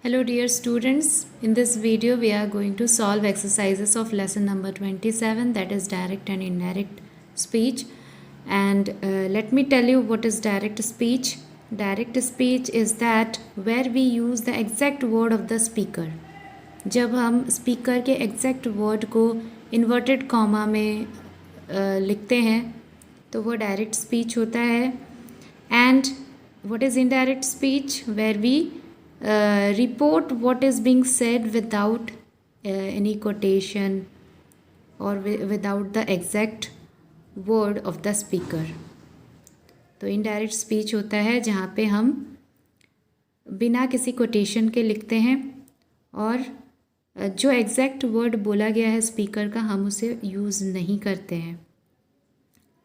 Hello dear students, in this video we are going to solve exercises of lesson number 27, that is direct and indirect speech. And let me tell you what is direct speech. Direct speech is that where we use the exact word of the speaker. जब हम speaker के exact word को inverted comma में लिखते हैं तो वो direct speech होता है. And what is indirect speech? Where we report what is being said without any quotation or without the exact word of the speaker. तो इनडायरेक्ट स्पीच होता है जहाँ पे हम बिना किसी कोटेशन के लिखते हैं और जो एग्जैक्ट वर्ड बोला गया है स्पीकर का हम उसे यूज़ नहीं करते हैं.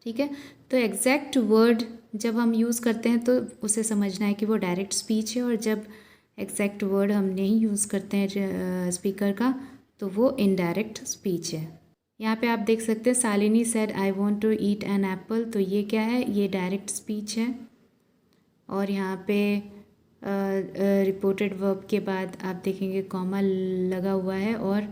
ठीक है, तो एग्जैक्ट वर्ड जब हम यूज़ करते हैं तो उसे समझना है कि वो डायरेक्ट स्पीच है, और जब एग्जैक्ट वर्ड हम नहीं यूज़ करते हैं स्पीकर का तो वो इनडायरेक्ट स्पीच है. यहाँ पे आप देख सकते हैं Shalini said I want to eat an apple, तो ये क्या है? ये डायरेक्ट स्पीच है. और यहाँ पे रिपोर्टेड वर्ब के बाद आप देखेंगे कॉमा लगा हुआ है और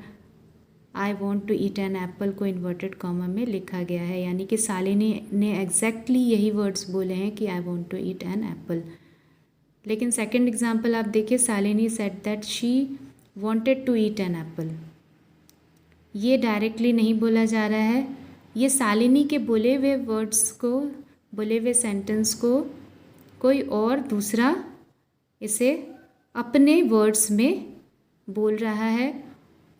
I want to eat an apple को इन्वर्टेड कॉमा में लिखा गया है, यानी कि शालिनी ने एग्जैक्टली यही वर्ड्स बोले हैं कि I want to eat an apple. लेकिन सेकंड एग्जांपल आप देखिए, Shalini said that she wanted to eat an apple. ये डायरेक्टली नहीं बोला जा रहा है, ये शालिनी के बोले हुए वर्ड्स को, बोले हुए सेंटेंस को कोई और दूसरा इसे अपने वर्ड्स में बोल रहा है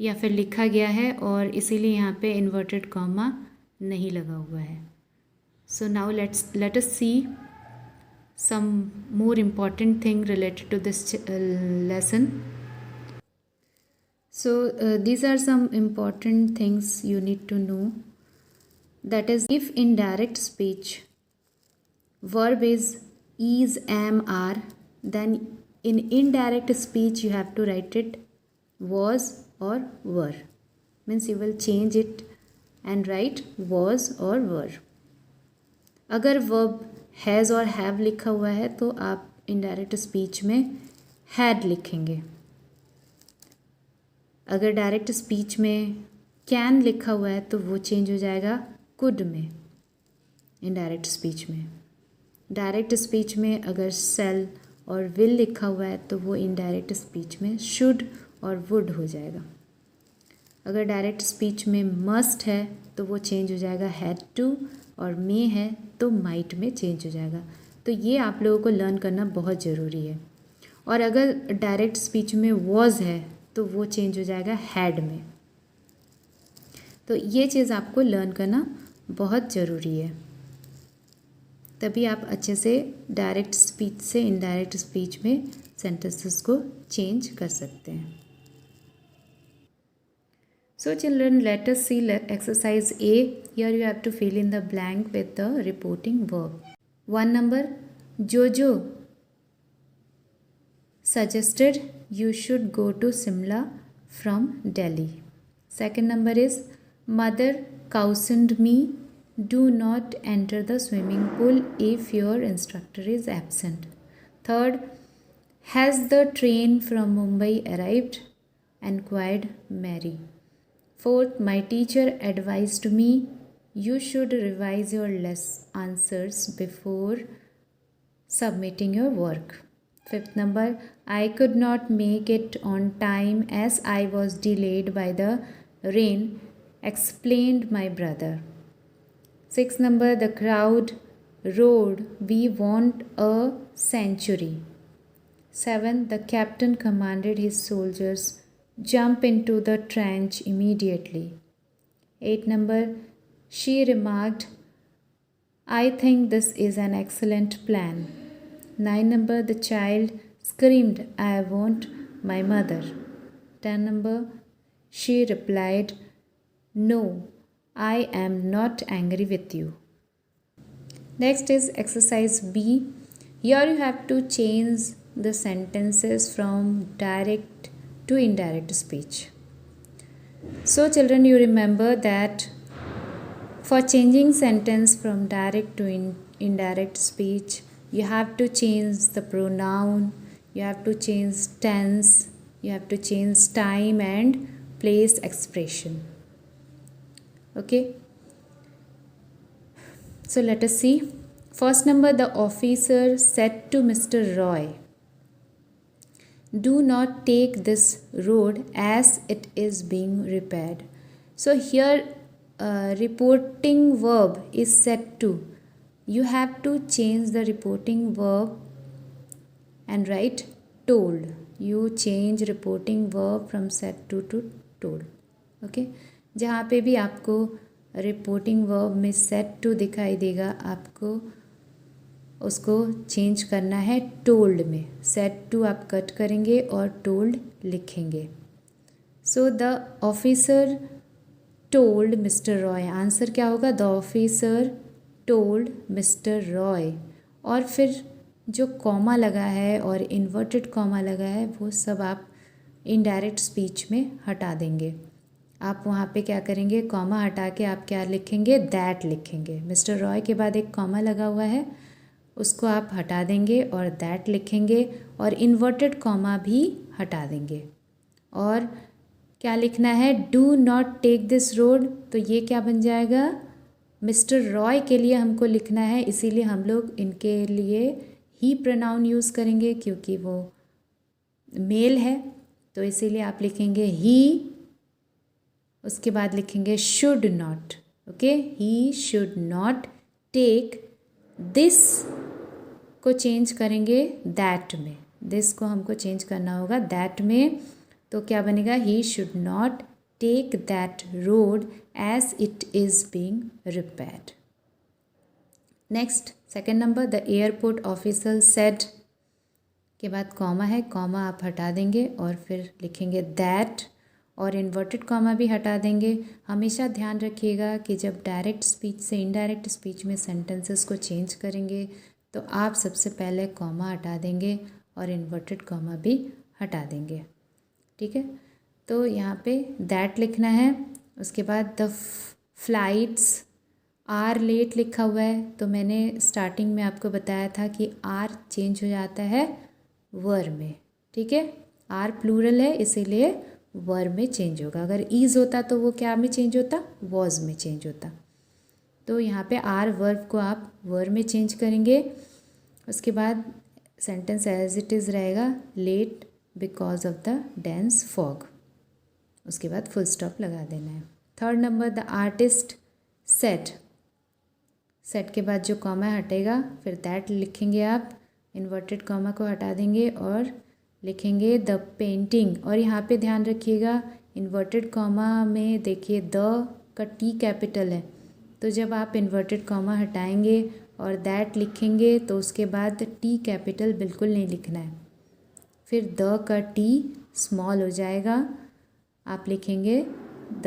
या फिर लिखा गया है, और इसीलिए यहाँ पे इन्वर्टेड कॉमा नहीं लगा हुआ है. So now let us C some more important thing related to this lesson. So these are some important things you need to know. That is, if in direct speech verb is am, are, then in indirect speech you have to write it was or were. Means you will change it and write was or were. अगर verb has और have लिखा हुआ है तो आप indirect speech में had लिखेंगे. अगर डायरेक्ट स्पीच में कैन लिखा हुआ है तो वो चेंज हो जाएगा कुड में. इनडायरेक्ट स्पीच में डायरेक्ट स्पीच में अगर सेल और विल लिखा हुआ है तो वो इनडायरेक्ट स्पीच में शुड और वुड हो जाएगा. अगर डायरेक्ट स्पीच में मस्ट है तो वो चेंज हो जाएगा हैड टू, और मे है तो माइट में चेंज हो जाएगा. तो ये आप लोगों को लर्न करना बहुत ज़रूरी है. और अगर डायरेक्ट स्पीच में वॉज है तो वो चेंज हो जाएगा हैड में. तो ये चीज़ आपको लर्न करना बहुत ज़रूरी है, तभी आप अच्छे से डायरेक्ट स्पीच से इनडायरेक्ट स्पीच में सेंटेंसेस को चेंज कर सकते हैं. So children, let us see exercise A. Here you have to fill in the blank with the reporting verb. 1 number, Jojo suggested you should go to Simla from Delhi. Second number is, mother cautioned me, do not enter the swimming pool if your instructor is absent. Third, has the train from Mumbai arrived? Enquired Mary. Fourth, my teacher advised me you should revise your answers before submitting your work. Fifth number, I could not make it on time as I was delayed by the rain, explained my brother. Sixth number, the crowd roared, we want a century. Seventh, the captain commanded his soldiers jump into the trench immediately. 8 number, she remarked, I think this is an excellent plan. 9 number, the child screamed, I want my mother. 10 number, she replied, no, I am not angry with you. Next is exercise B. Here you have to change the sentences from direct to indirect speech. So children, you remember that for changing sentence from direct to indirect speech, you have to change the pronoun, you have to change tense, you have to change time and place expression. Okay, so let us see. First number, the officer said to Mr. Roy, do not take this road as it is being repaired. So here reporting verb is said to. You have to change the reporting verb and write told. You change reporting verb from said to told. Okay, जहाँ पे भी आपको reporting verb में set to दिखाई देगा आपको उसको change करना है टोल्ड में. सेट टू आप कट करेंगे और टोल्ड लिखेंगे. So the officer told mister Roy. Answer क्या होगा? The officer told mister Roy. और फिर जो कॉमा लगा है और इन्वर्टेड कॉमा लगा है वो सब आप इनडायरेक्ट स्पीच में हटा देंगे. आप वहाँ पे क्या करेंगे? कॉमा हटा के आप क्या लिखेंगे? दैट लिखेंगे. मिस्टर रॉय के बाद एक कॉमा लगा हुआ है उसको आप हटा देंगे और दैट लिखेंगे और इन्वर्टेड कॉमा भी हटा देंगे. और क्या लिखना है? Do not take this road. तो ये क्या बन जाएगा? मिस्टर रॉय के लिए हमको लिखना है, इसीलिए हम लोग इनके लिए ही प्रोनाउन यूज़ करेंगे क्योंकि वो मेल है. तो इसीलिए आप लिखेंगे ही, उसके बाद लिखेंगे should not. Okay, he should not take this को चेंज करेंगे दैट में. दिस को हमको चेंज करना होगा दैट में. तो क्या बनेगा? He should not take that road as it is being repaired. Next, second number, the airport officer said के बाद कॉमा है, कॉमा आप हटा देंगे और फिर लिखेंगे दैट और इन्वर्टेड कॉमा भी हटा देंगे. हमेशा ध्यान रखिएगा कि जब डायरेक्ट स्पीच से इनडायरेक्ट स्पीच में सेंटेंसेस को चेंज करेंगे तो आप सबसे पहले कॉमा हटा देंगे और इन्वर्टेड कॉमा भी हटा देंगे. ठीक है, तो यहाँ पे दैट लिखना है. उसके बाद द फ्लाइट्स आर लेट लिखा हुआ है. तो मैंने स्टार्टिंग में आपको बताया था कि आर चेंज हो जाता है वर में. ठीक है, आर प्लूरल है इसीलिए वर में चेंज होगा. अगर ईज होता तो वो क्या में चेंज होता? वॉज में चेंज होता. तो यहाँ पे आर वर्ब को आप वर में चेंज करेंगे. उसके बाद सेंटेंस एज इट इज़ रहेगा, late because of the dense fog. उसके बाद फुल स्टॉप लगा देना है. Third number, the artist said. Said के बाद जो कॉमा हटेगा फिर दैट लिखेंगे आप, इन्वर्टेड कॉमा को हटा देंगे और लिखेंगे द पेंटिंग. और यहाँ पे ध्यान रखिएगा इन्वर्टेड कॉमा में देखिए द का टी कैपिटल है. तो जब आप इन्वर्टेड कॉमा हटाएंगे और दैट लिखेंगे तो उसके बाद टी कैपिटल बिल्कुल नहीं लिखना है. फिर द का टी स्मॉल हो जाएगा. आप लिखेंगे द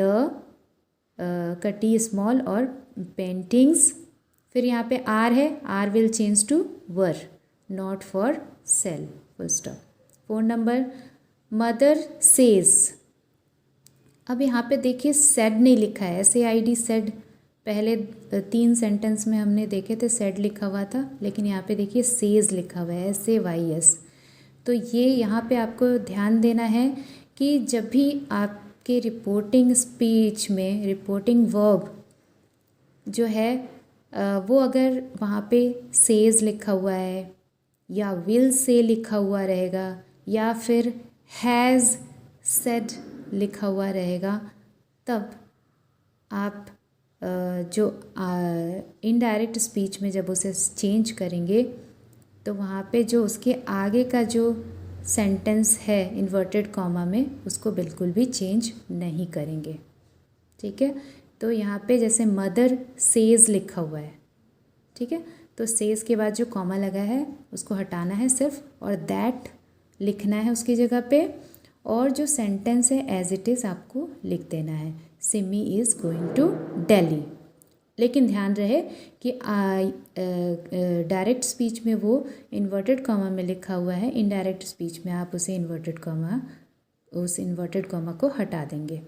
का टी स्मॉल और पेंटिंग्स. फिर यहाँ पे आर है, are will change to were, not for sale, full stop. 4 number, mother says. अब यहाँ पे देखिए सेड नहीं लिखा है, SAID सेड. पहले 3 सेंटेंस में हमने देखे थे सेड लिखा हुआ था, लेकिन यहाँ पे देखिए सेज लिखा हुआ है, SAYS. तो ये यहाँ पे आपको ध्यान देना है कि जब भी आपके रिपोर्टिंग स्पीच में रिपोर्टिंग वर्ब जो है वो अगर वहाँ पे सेज लिखा हुआ है या विल से लिखा हुआ रहेगा या फिर हैज़ सेड लिखा हुआ रहेगा, तब आप जो इनडायरेक्ट स्पीच में जब उसे चेंज करेंगे तो वहाँ पे जो उसके आगे का जो सेंटेंस है इन्वर्टेड कॉमा में उसको बिल्कुल भी चेंज नहीं करेंगे. ठीक है, तो यहाँ पे जैसे मदर सेज लिखा हुआ है, ठीक है, तो सेज के बाद जो कॉमा लगा है उसको हटाना है सिर्फ और दैट लिखना है उसकी जगह पे. और जो सेंटेंस है एज इट इज़ आपको लिख देना है, Simi is going to Delhi. लेकिन ध्यान रहे कि डायरेक्ट स्पीच में वो इन्वर्टेड कॉमा में लिखा हुआ है, इनडायरेक्ट स्पीच में आप उसे उस इन्वर्टेड कॉमा को हटा देंगे.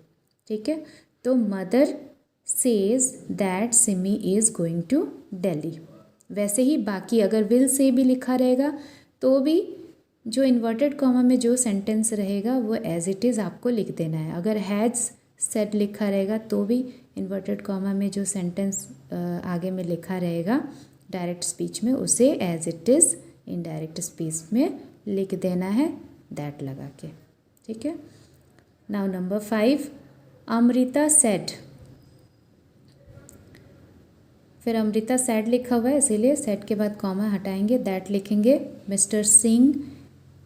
ठीक है, तो mother says that Simi is going to Delhi. वैसे ही बाकी अगर विल से भी लिखा रहेगा तो भी जो इन्वर्टेड कॉमा में जो सेंटेंस रहेगा वो एज इट इज़ आपको लिख देना है। अगर हैज़ सेड लिखा रहेगा तो भी इन्वर्टेड कॉमा में जो सेंटेंस आगे में लिखा रहेगा डायरेक्ट स्पीच में, उसे as it is indirect speech में लिख देना है दैट लगा के। ठीक है। Now number 5, Amrita said. फिर अमृता सेड लिखा हुआ है, इसीलिए सेड के बाद कॉमा हटाएंगे, दैट लिखेंगे। मिस्टर सिंह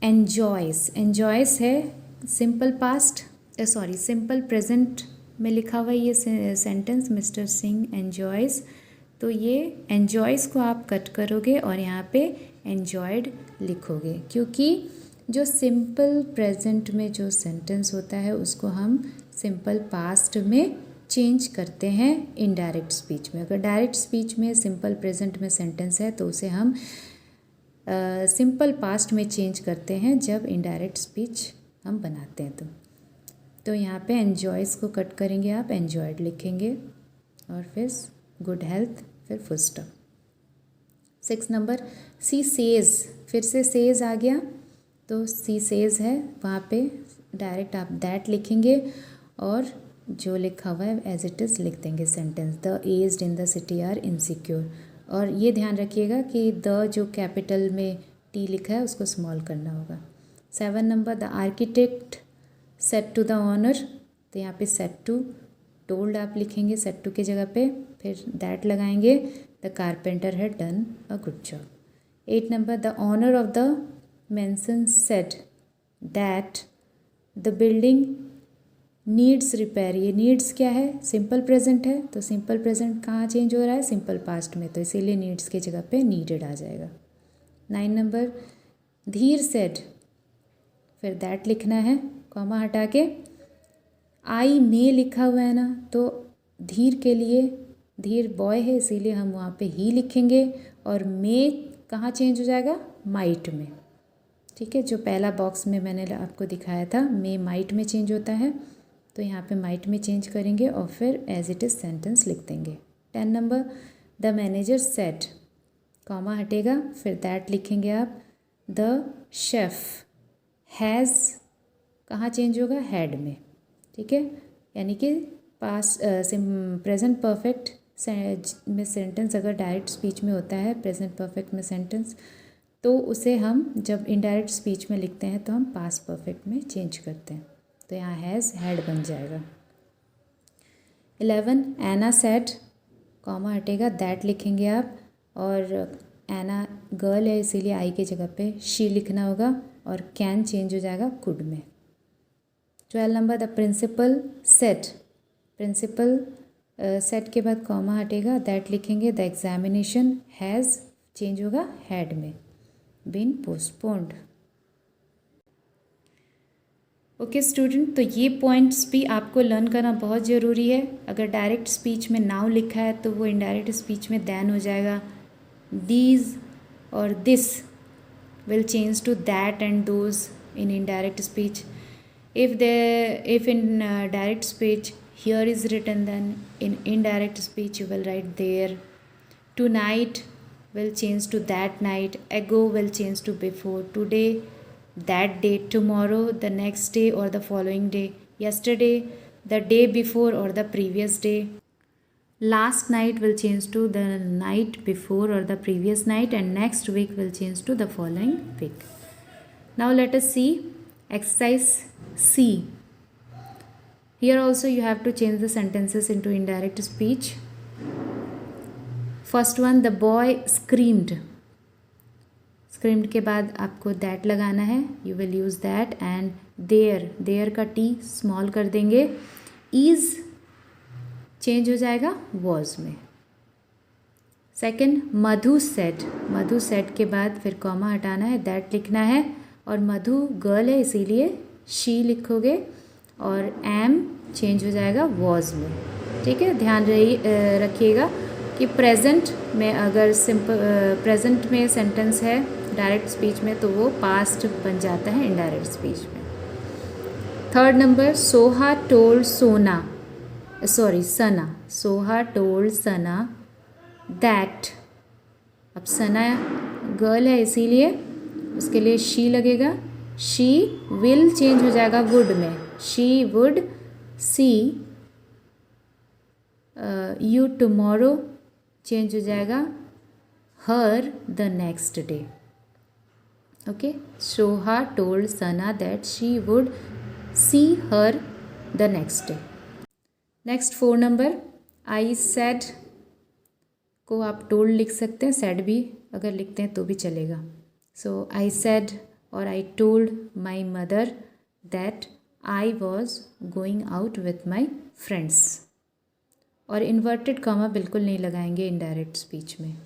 एन्जॉयस, एन्जॉयस है सिंपल पास्ट, सिंपल प्रेजेंट में लिखा हुआ है ये सेंटेंस, मिस्टर सिंह एन्जॉयस। तो ये एन्जॉयस को आप कट करोगे और यहाँ पे एन्जॉयड लिखोगे, क्योंकि जो सिंपल प्रेजेंट में जो सेंटेंस होता है उसको हम सिंपल पास्ट में चेंज करते हैं इनडायरेक्ट स्पीच में। अगर डायरेक्ट स्पीच में सिंपल प्रेजेंट में सेंटेंस है तो उसे हम सिंपल पास्ट में चेंज करते हैं जब इनडायरेक्ट स्पीच हम बनाते हैं। तो यहाँ पे एन्जॉयस को कट करेंगे आप, एन्जॉयड लिखेंगे और फिर गुड हेल्थ, फिर full stop. 6 number, she says, फिर से सेज आ गया तो सी सेज है, वहाँ पे डायरेक्ट आप दैट लिखेंगे और जो लिखा हुआ है एज इट इज़ लिख देंगे sentence. The aged in the city are insecure. और ये ध्यान रखिएगा कि द जो कैपिटल में टी लिखा है उसको स्मॉल करना होगा। 7 number, the architect said to the owner, तो यहाँ पे सेट टू टोल्ड आप लिखेंगे सेट टू की जगह पे, फिर दैट लगाएंगे। The carpenter had done a good job. 8 number, the owner of the mansion said that the building needs repair. ये नीड्स क्या है, सिंपल प्रेजेंट है, तो सिंपल प्रेजेंट कहाँ चेंज हो रहा है, सिंपल पास्ट में, तो इसीलिए नीड्स की जगह पे नीडेड आ जाएगा। 9 नंबर, धीर सेड, फिर दैट लिखना है कॉमा हटा के। आई मे लिखा हुआ है ना, तो धीर के लिए, धीर बॉय है इसीलिए हम वहाँ पे ही लिखेंगे और मे कहाँ चेंज हो जाएगा, माइट में। ठीक है, जो पहला बॉक्स में मैंने आपको दिखाया था मे माइट में चेंज होता है, तो यहाँ पे माइट में चेंज करेंगे और फिर एज इट इज़ सेंटेंस लिख देंगे। 10 number, the manager said, comma हटेगा, फिर दैट लिखेंगे आप। द शेफ हैज़ कहाँ चेंज होगा, हैड में। ठीक है, यानी कि पास्ट प्रेजेंट परफेक्ट में सेंटेंस अगर डायरेक्ट स्पीच में होता है प्रेजेंट परफेक्ट में सेंटेंस, तो उसे हम जब इनडायरेक्ट स्पीच में लिखते हैं तो हम पास्ट परफेक्ट में चेंज करते हैं, तो यहाँ हैज़ हैड बन जाएगा। 11, एना सेड, कॉमा हटेगा, दैट लिखेंगे आप और एना गर्ल है इसीलिए आई की जगह पे शी लिखना होगा और कैन चेंज हो जाएगा कुड में। 12 number, the principal said, principal said के बाद कॉमा हटेगा, दैट लिखेंगे। द एग्जामिनेशन हैज़ चेंज होगा हैड में, बीन पोस्टपोन्ड। ओके स्टूडेंट, तो ये पॉइंट्स भी आपको लर्न करना बहुत ज़रूरी है। अगर डायरेक्ट स्पीच में नाउ लिखा है तो वो इनडायरेक्ट स्पीच में दैन हो जाएगा। दीज और this will change to that and those in indirect speech. if in direct speech here is written, then in indirect speech you will write there. Tonight will change to that night, ago will change to before, today that day, tomorrow the next day or the following day, yesterday the day before or the previous day, last night will change to the night before or the previous night, and next week will change to the following week. Now let us see exercise C. Here also you have to change the sentences into indirect speech. First one, the boy screamed. Screamed के बाद आपको that लगाना है, you will use that, and there का T small कर देंगे, is change हो जाएगा was में। Second, मधु said के बाद फिर कॉमा हटाना है, that लिखना है और मधु गर्ल है इसीलिए शी लिखोगे और एम चेंज हो जाएगा वॉज में। ठीक है, ध्यान रखिएगा कि प्रेजेंट में अगर सिंपल प्रेजेंट में सेंटेंस है डायरेक्ट स्पीच में तो वो पास्ट बन जाता है इनडायरेक्ट स्पीच में। 3rd number, Soha told Sana that. अब सना गर्ल है इसीलिए उसके लिए शी लगेगा, शी विल चेंज हो जाएगा वुड में, she would see you tomorrow change हो जाएगा हर the next day. Okay, Soha told Sana that she would see her the next day. Next 4 number, I said को आप told लिख सकते हैं, said भी अगर लिखते हैं तो भी चलेगा. So I said और I told my mother that I was going out with my friends. और इन्वर्टेड कॉमा बिल्कुल नहीं लगाएंगे इनडायरेक्ट स्पीच में.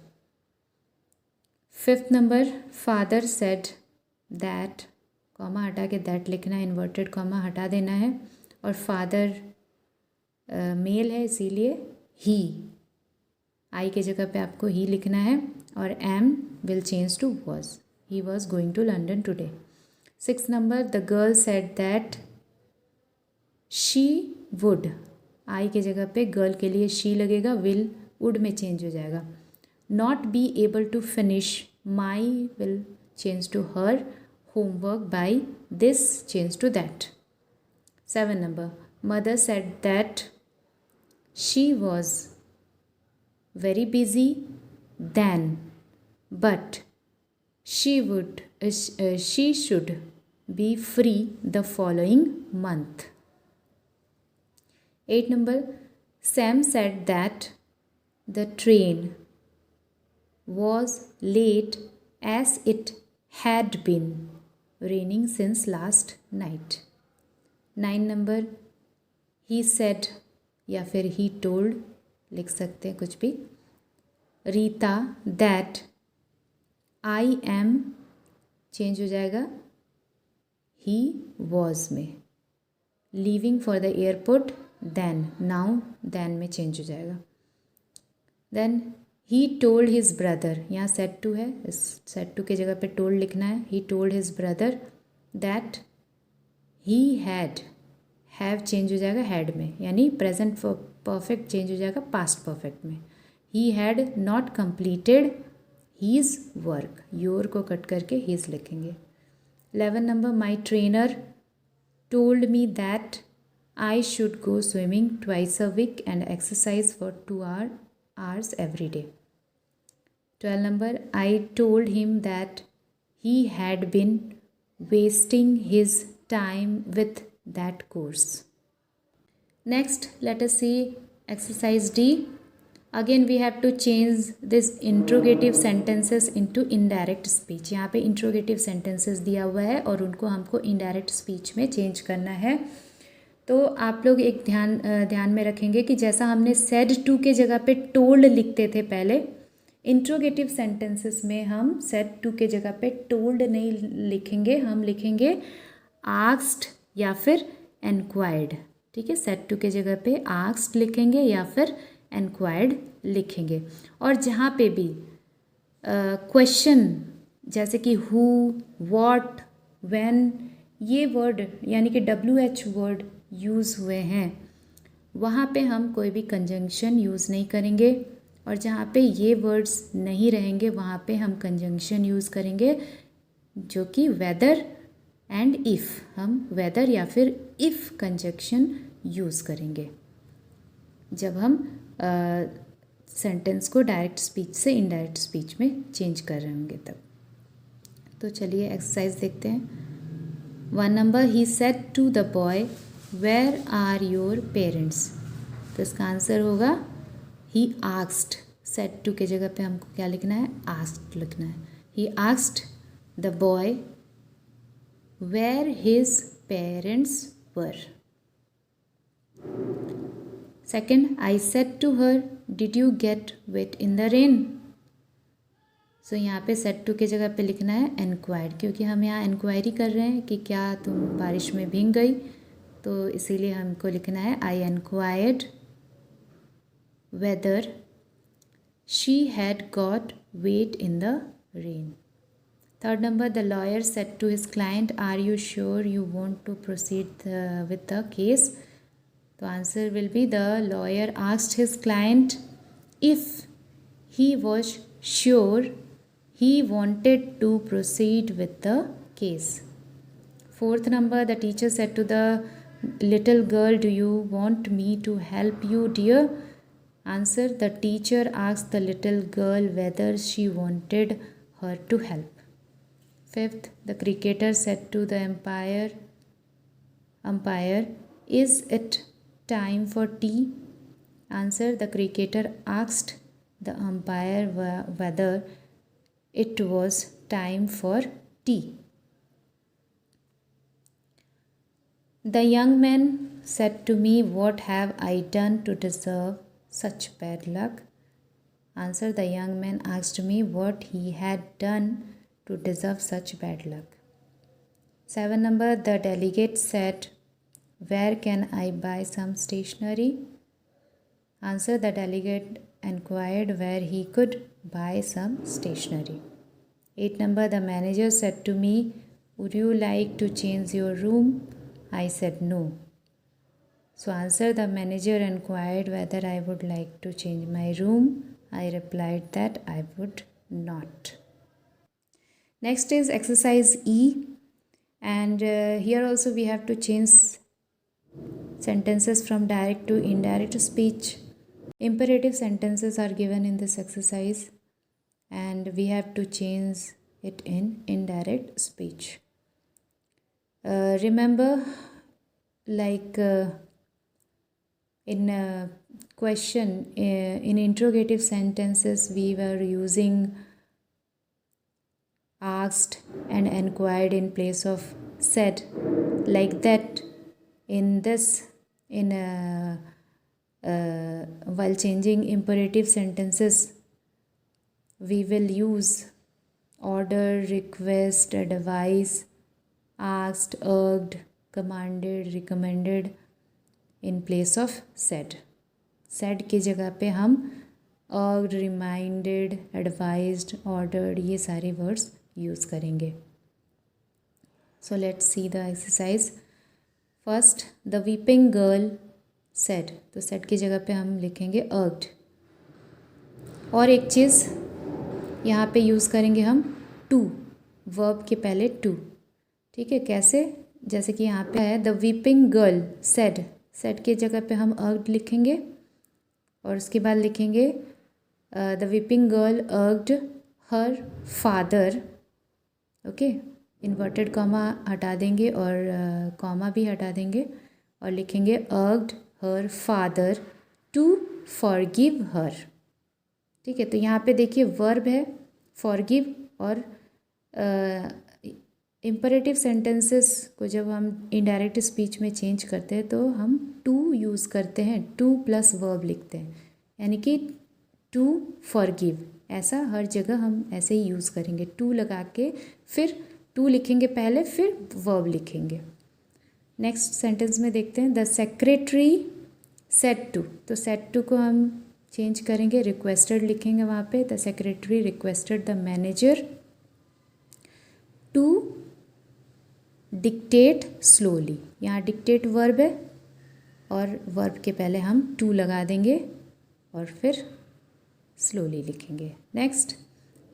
5th number, father said that, comma हटा के दैट लिखना है, इन्वर्टेड कॉमा हटा देना है. और फादर मेल है इसीलिए ही, आई के जगह पे आपको ही लिखना है. और am will change to was, he was going to London today. 6th number, the girl said that she would, I के जगह पे गर्ल के लिए शी लगेगा, विल वुड में चेंज हो जाएगा. Not be able to finish, my will change to her, homework by this change to that. 7 number, mother said that she was very busy then, but she should be free the following month. 8 number, Sam said that the train was late as it had been raining since last night. 9 number, he said या फिर he told लिख सकते हैं कुछ भी, Rita that I am change हो जाएगा he was में, leaving for the airport then, now then में चेंज हो जाएगा. Then he told his brother, यहाँ सेड टू है, इस सेड टू के जगह पे टोल्ड लिखना है. ही told his brother that he had, have change हो जाएगा हैड में, यानी प्रेजेंट परफेक्ट चेंज हो जाएगा पास्ट परफेक्ट में. He had not completed his work, your को कट करके his लिखेंगे. 11 number, my trainer told me that I should go swimming twice a week and exercise for 2 hours every day. 12 number, I told him that he had been wasting his time with that course. Next, let us see exercise D. Again we have to change this interrogative sentences into indirect speech. यहाँ पे interrogative sentences दिया हुआ है और उनको हमको indirect speech में change करना है. तो आप लोग एक ध्यान में रखेंगे कि जैसा हमने said to के जगह पे told लिखते थे पहले, interrogative sentences में हम said to के जगह पे told नहीं लिखेंगे, हम लिखेंगे asked या फिर enquired. ठीक है, said to के जगह पे asked लिखेंगे या फिर enquired लिखेंगे. और जहाँ पे भी क्वेश्चन जैसे कि who, what, when, ये वर्ड यानी कि WH वर्ड यूज़ हुए हैं, वहाँ पे हम कोई भी कंजंक्शन यूज़ नहीं करेंगे. और जहाँ पे ये वर्ड्स नहीं रहेंगे वहाँ पे हम कंजंक्शन यूज़ करेंगे, जो कि वेदर एंड इफ़, हम वेदर या फिर इफ़ कंजंक्शन यूज़ करेंगे जब हम सेंटेंस को डायरेक्ट स्पीच से इनडायरेक्ट स्पीच में चेंज कर रहे होंगे तब. तो चलिए एक्सरसाइज देखते हैं. 1 number, he said to the boy where are your parents. तो इसका आंसर होगा ही आस्क्ड. सेड टू के जगह पे हमको क्या लिखना है, आस्क्ड लिखना है. He asked the boy where his parents were. Second, I said to her, did you get wet in the rain? So यहाँ पे said to के जगह पे लिखना है enquired, क्योंकि हम यहाँ इंक्वायरी कर रहे हैं कि क्या तुम बारिश में भीग गई, तो इसीलिए हमको लिखना है I enquired whether she had got wet in the rain. 3rd number, the lawyer said to his client, are you sure you want to proceed with the case? तो answer will be the lawyer asked his client if he was sure he wanted to proceed with the case. Fourth number, the teacher said to the little girl, do you want me to help you, dear? Answer, the teacher asked the little girl whether she wanted her to help. Fifth, the cricketer said to the umpire, is it time for tea? Answer, the cricketer asked the umpire whether it was time for tea. The young man said to me, what have I done to deserve such bad luck? Answer, the young man asked me what he had done to deserve such bad luck. 7 number, the delegate said, where can I buy some stationery? Answer, the delegate inquired where he could buy some stationery. 8 number, the manager said to me, would you like to change your room? I said no. So answer, the manager inquired whether I would like to change my room. I replied that I would not. Next is exercise E, and here also we have to change sentences from direct to indirect speech. Imperative sentences are given in this exercise and we have to change it in indirect speech. Remember, like in a question, in interrogative sentences we were using asked and inquired in place of said. Like that, in this, while changing imperative sentences, we will use order, request, advise, asked, urged, commanded, recommended in place of said. Said की जगह पे हम urged, reminded, advised, ordered ये सारे words use करेंगे. So let's see the exercise. First, the weeping girl said. तो said की जगह पे हम लिखेंगे urged. और एक चीज़ यहाँ पे यूज़ करेंगे हम to, verb के पहले to. ठीक है, कैसे? जैसे कि यहाँ पे है the weeping girl said. said की जगह पे हम urged लिखेंगे और उसके बाद लिखेंगे the weeping girl urged her father. Okay, inverted comma हटा देंगे और कॉमा भी हटा देंगे और लिखेंगे urged her father to forgive her. ठीक है, तो यहाँ पे देखिए वर्ब है forgive और इम्परेटिव सेंटेंसेस को जब हम इनडायरेक्ट स्पीच में चेंज करते हैं तो हम टू यूज़ करते हैं, टू प्लस वर्ब लिखते हैं, यानी कि टू फॉरगिव. ऐसा हर जगह हम ऐसे ही यूज़ करेंगे, टू लगा के फिर टू लिखेंगे पहले, फिर वर्ब लिखेंगे. नेक्स्ट सेंटेंस में देखते हैं द सेक्रेटरी सेड टू. तो सेड टू को हम चेंज करेंगे, रिक्वेस्टेड लिखेंगे वहाँ पे. The secretary requested the manager to dictate slowly. यहाँ डिक्टेट वर्ब है और वर्ब के पहले हम टू लगा देंगे और फिर स्लोली लिखेंगे. Next,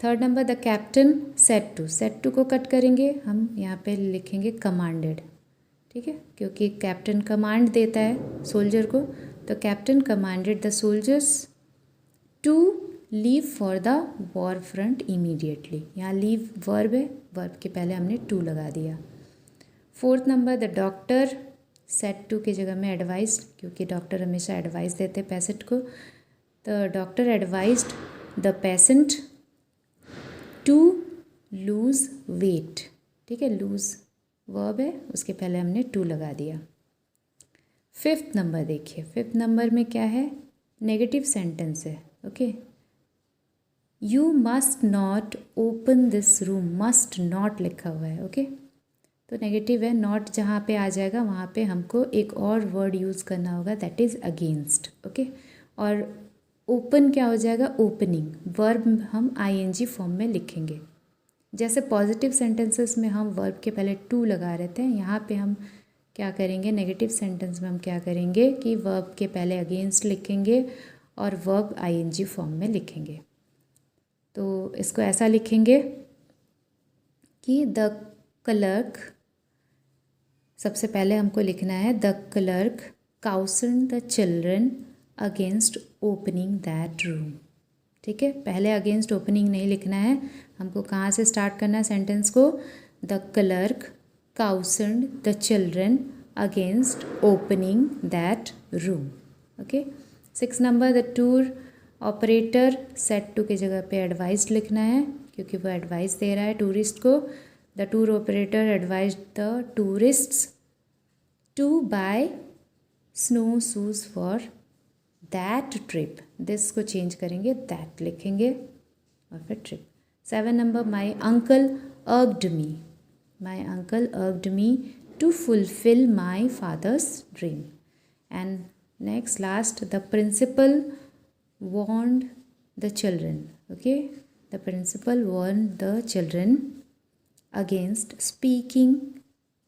third number the captain said to. Said to को कट करेंगे, हम यहाँ पे लिखेंगे कमांडेड. ठीक है, क्योंकि कैप्टन कमांड देता है सोल्जर को, तो captain commanded the soldiers to leave for the war front immediately. यहाँ लीव वर्ब है, वर्ब के पहले हमने टू लगा दिया. Fourth number the doctor said to की जगह में एडवाइज्ड, क्योंकि डॉक्टर हमेशा एडवाइस देते हैं पेशेंट को. The doctor advised the patient to lose weight. ठीक है, लूज़ वर्ब है, उसके पहले हमने टू लगा दिया. फिफ्थ नंबर देखिए, फिफ्थ नंबर में क्या है? नेगेटिव सेंटेंस है. Okay, you must not open this room. Must not लिखा हुआ है. ओके, तो नेगेटिव है, नॉट जहाँ पे आ जाएगा वहाँ पे हमको एक और वर्ड यूज़ करना होगा, दैट इज़ अगेंस्ट. ओके, और ओपन क्या हो जाएगा? ओपनिंग. वर्ब हम आईएनजी फॉर्म में लिखेंगे. जैसे पॉजिटिव सेंटेंसेस में हम वर्ब के पहले टू लगा रहे थे, यहाँ पे हम क्या करेंगे? नेगेटिव सेंटेंस में हम क्या करेंगे कि वर्ब के पहले अगेंस्ट लिखेंगे और वर्ब आईएनजी फॉर्म में लिखेंगे. तो इसको ऐसा लिखेंगे कि द क्लर्क, सबसे पहले हमको लिखना है the clerk cautioned the children against opening that room. ठीक है, पहले अगेंस्ट ओपनिंग नहीं लिखना है, हमको कहाँ से स्टार्ट करना है सेंटेंस को, the clerk cautioned the children against opening that room. Okay, 6 number, the tour operator said to की जगह पे एडवाइस्ड लिखना है क्योंकि वो एडवाइस दे रहा है टूरिस्ट को। The tour operator advised the tourists to buy snow shoes for that trip. This को चेंज करेंगे, दैट लिखेंगे और फिर trip. 7 number, my uncle urged me, my uncle urged me to fulfil my father's dream. And next last, the principal warned the children. Okay, the principal warned the children against speaking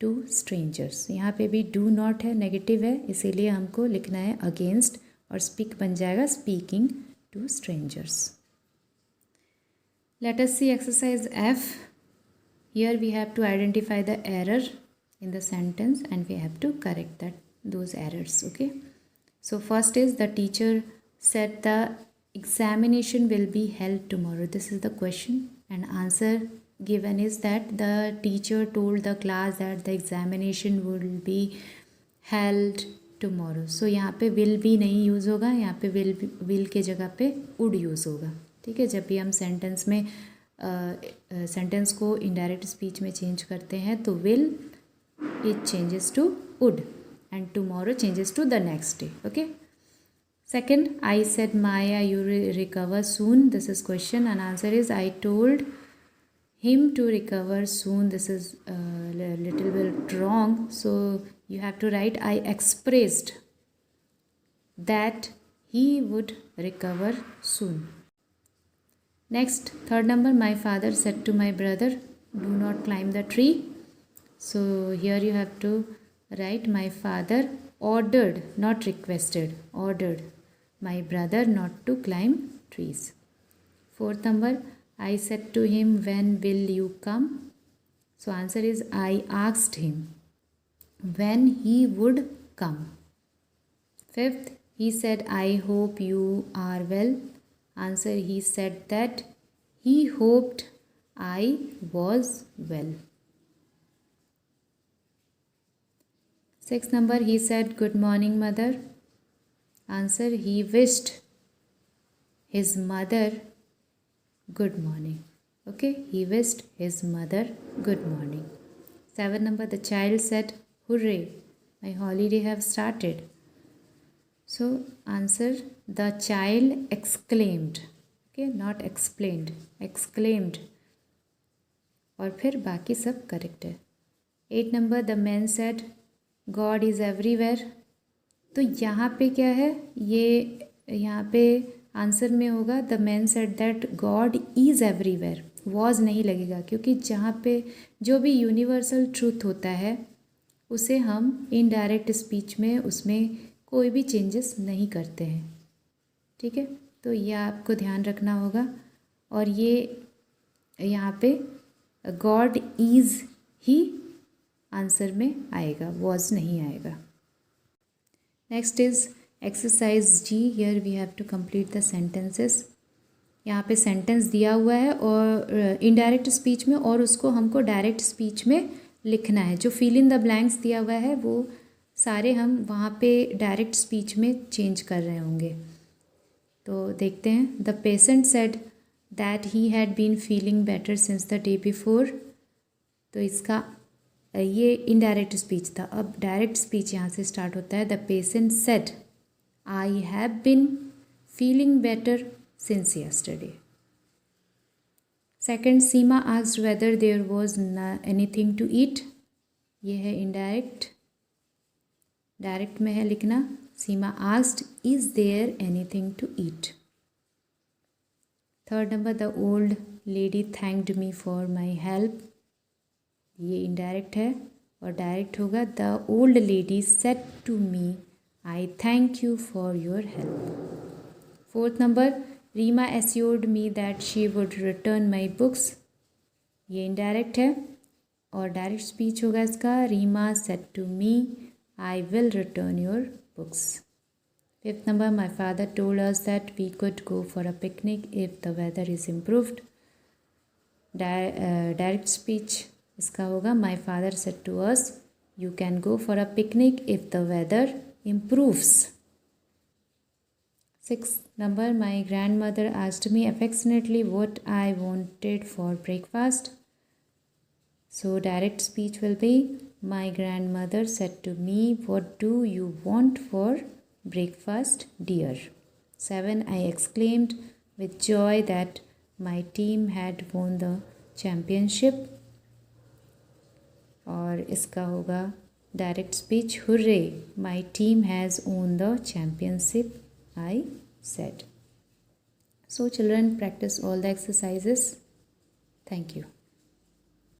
to strangers. यहाँ पे भी do not है, negative है, इसीलिए हमको लिखना है against और speak बन जाएगा speaking to strangers. Let us see exercise F. Here we have to identify the error in the sentence and we have to correct those errors. Okay, so first is the teacher said the examination will be held tomorrow. This is the question and answer given is that the teacher told the class that the examination will be held tomorrow. So यहाँ पे will be नहीं use होगा, यहाँ पे will के जगह पे would use होगा। ठीक है, जब भी हम सेंटेंस में सेंटेंस को इनडायरेक्ट स्पीच में चेंज करते हैं तो will it changes to would and tomorrow changes to the next day. Okay. Second, I said Maya you recover soon. This is question and answer is I told him to recover soon. This is a little bit wrong, so you have to write I expressed that he would recover soon. Next, 3rd number, my father said to my brother do not climb the tree. So here you have to write my father ordered, not requested, ordered my brother not to climb trees. 4th number, I said to him when will you come. So answer is I asked him when he would come. 5th, he said I hope you are well. Answer, he said that he hoped I was well. 6th number, he said good morning mother. Answer, he wished his mother good morning. Okay, he wished his mother good morning. 7 number, the child said hooray, my holiday have started. So answer, the child exclaimed. Okay, not explained, exclaimed. और फिर बाकी सब correct है। 8 number, the man said God is everywhere. तो यहाँ पे क्या है, ये यहाँ पे आंसर में होगा the man said that God is everywhere, was नहीं लगेगा क्योंकि जहाँ पे जो भी यूनिवर्सल ट्रूथ होता है उसे हम इनडायरेक्ट स्पीच में उसमें कोई भी चेंजेस नहीं करते हैं। ठीक है, तो ये आपको ध्यान रखना होगा। और ये यहाँ पे गॉड इज़ ही आंसर में आएगा, वॉज नहीं आएगा। Next is exercise G. Here we have to complete the sentences. यहाँ पे सेंटेंस दिया हुआ है और इनडायरेक्ट स्पीच में, और उसको हमको डायरेक्ट स्पीच में लिखना है। जो फिल इन द ब्लैंक्स दिया हुआ है वो सारे हम वहाँ पे डायरेक्ट स्पीच में चेंज कर रहे होंगे। तो देखते हैं। The patient said that he had been feeling better since the day before. तो इसका ये इनडायरेक्ट स्पीच था। अब डायरेक्ट स्पीच यहाँ से स्टार्ट होता है। The patient said I have been feeling better since yesterday. Second, Seema asked whether there was anything to eat. ये है इनडायरेक्ट। डायरेक्ट में है लिखना Seema asked is there anything to eat. Third number, the old lady thanked me for my help. ये indirect है और direct होगा the old lady said to me I thank you for your help. Fourth number, Reema assured me that she would return my books. ये indirect है और direct speech होगा इसका. Reema said to me, I will return your books. Fifth number, my father told us that we could go for a picnic if the weather is improved. Direct speech इसका होगा, my father said to us, you can go for a picnic if the weather improves. Sixth number, my grandmother asked me affectionately what I wanted for breakfast. So direct speech will be, my grandmother said to me, what do you want for breakfast, dear? 7, I exclaimed with joy that my team had won the championship. और इसका होगा direct speech, hooray, my team has won the championship, I said. So children, practice all the exercises. Thank you.